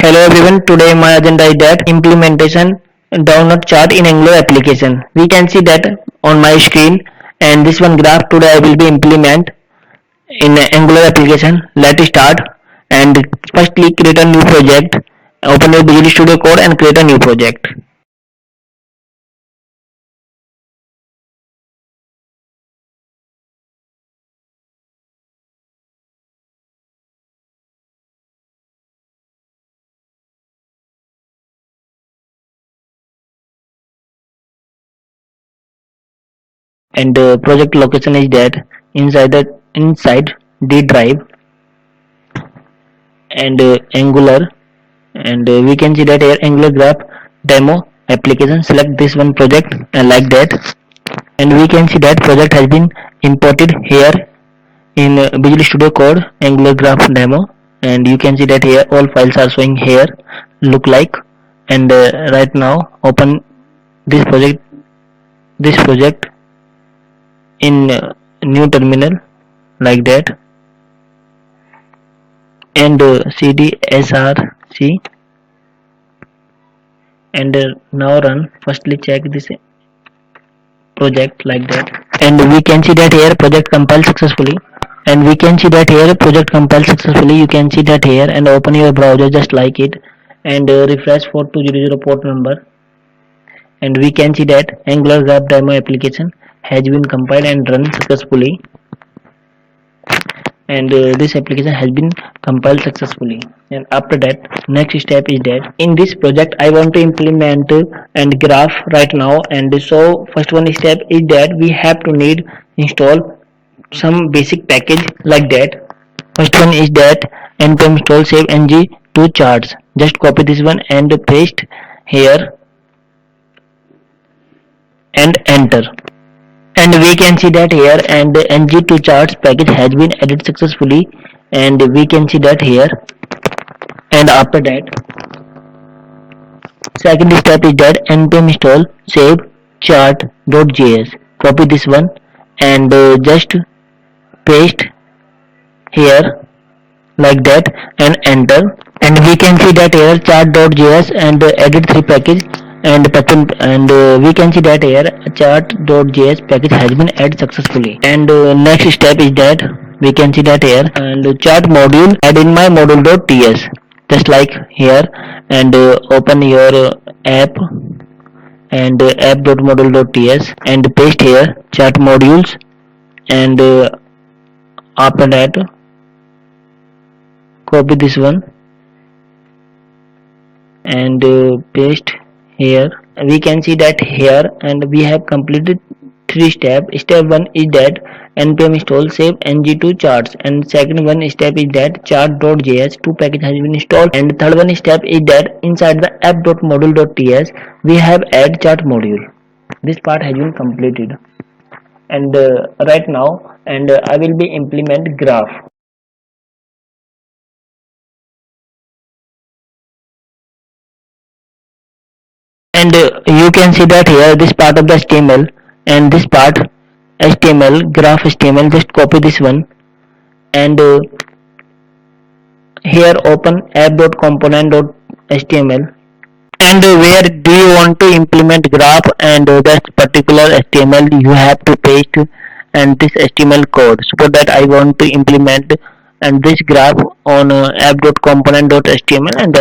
Hello everyone, today my agenda is that implementation download chart in Angular application. We can see that on my screen, and this one graph today I will be implement in Angular application. Let's start, and firstly create a new project, open your Visual Studio Code and create a new project. And project location is that inside D drive and Angular, and we can see that here Angular graph demo application. Select this one project like that, and we can see that project has been imported here in Visual Studio Code Angular graph demo, and you can see that here all files are showing here look like. And right now open this project in new terminal like that, and cdsrc, and now run. Firstly check this project like that, and we can see that here project compiled successfully, and we can see that here project compiled successfully. You can see that here, and open your browser just like it, and refresh 4200 port number, and we can see that Angular graph demo application has been compiled and run successfully, and this application has been compiled successfully. And after that, next step is that in this project I want to implement and graph right now. And so first one step is that we have to need install some basic package like that. First one is that npm install save ng to charts. Just copy this one and paste here and enter, and we can see that here, and ng2 charts package has been added successfully, and we can see that here. And after that, second step is that npm install save chart.js. Copy this one and just paste here like that and enter, and we can see that here chart.js and edit 3 package and we can see that here chart.js package has been added successfully. And next step is that we can see that here, and chart module add in my module.ts just like here, and open your app and app.module.ts and paste here chart modules, and after that copy this one and paste here. We can see that here, and we have completed 3 steps. Step 1 is that npm install save ng2 charts, and second one step is that chart.js 2 package has been installed, and third one step is that inside the app.module.ts we have add chart module. This part has been completed, and right now, and I will be implement graph. And you can see that here this part of the HTML, and this part HTML graph HTML, just copy this one and here open app.component.html, and where do you want to implement graph, and that particular HTML you have to paste and this HTML code. Suppose that I want to implement and this graph on app.component.html, and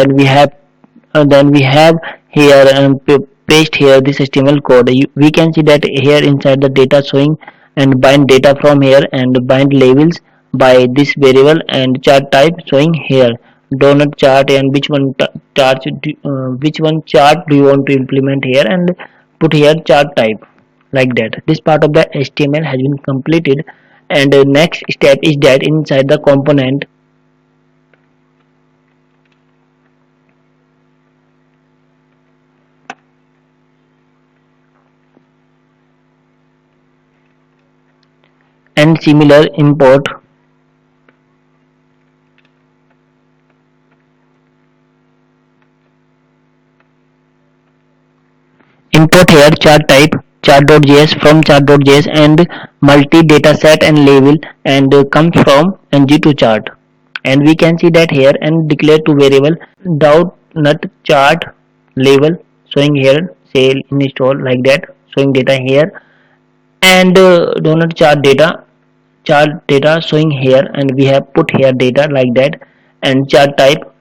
then we have here and paste here this HTML code. We can see that here inside the data showing, and bind data from here, and bind labels by this variable, and chart type showing here donut chart, and which one chart do you want to implement here, and put here chart type like that. This part of the HTML has been completed, and next step is that inside the component and similar import here chart type chart.js from chart.js, and multi data set and label, and comes from ng2 chart and we can see that here and declare two variable dot nut chart level showing here say install like that showing data here, and donut chart data showing here, and we have put here data like that, and chart type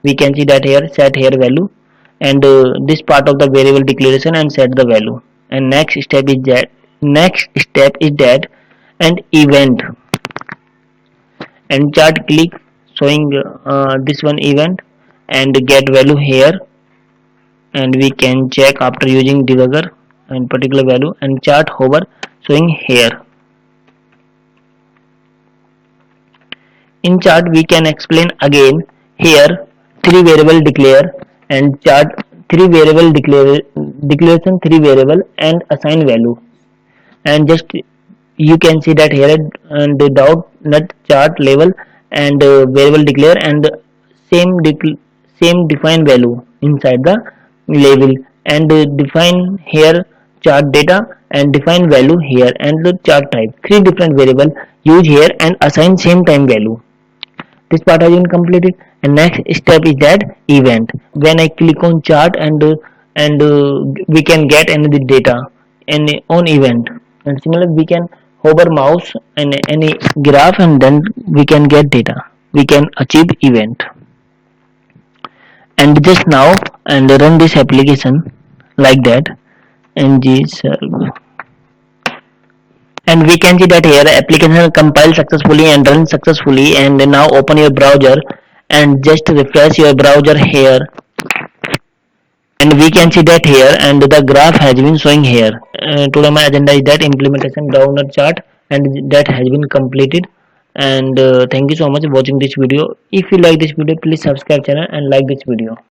we can see that here set here value, and this part of the variable declaration and set the value. And next step is that and event, and chart click showing this one event and get value here, and we can check after using debugger and particular value, and chart hover showing here. In chart we can explain again here three variable declare and chart three variable declaration three variable and assign value, and just you can see that here and the dot net chart level and variable declare and same define value inside the label, and define here chart data and define value here, and the chart type three different variable use here and assign same time value. This part has been completed, and next step is that event. When I click on chart and we can get any data any on event, and similarly we can hover mouse and any graph and then we can get data, we can achieve event. And just now and run this application like that ng server, and we can see that here application compiled successfully and run successfully. And now open your browser and just refresh your browser here, and we can see that here and the graph has been showing here. Today my agenda is that implementation download chart, and that has been completed. And thank you so much for watching this video. If you like this video, please subscribe channel and like this video.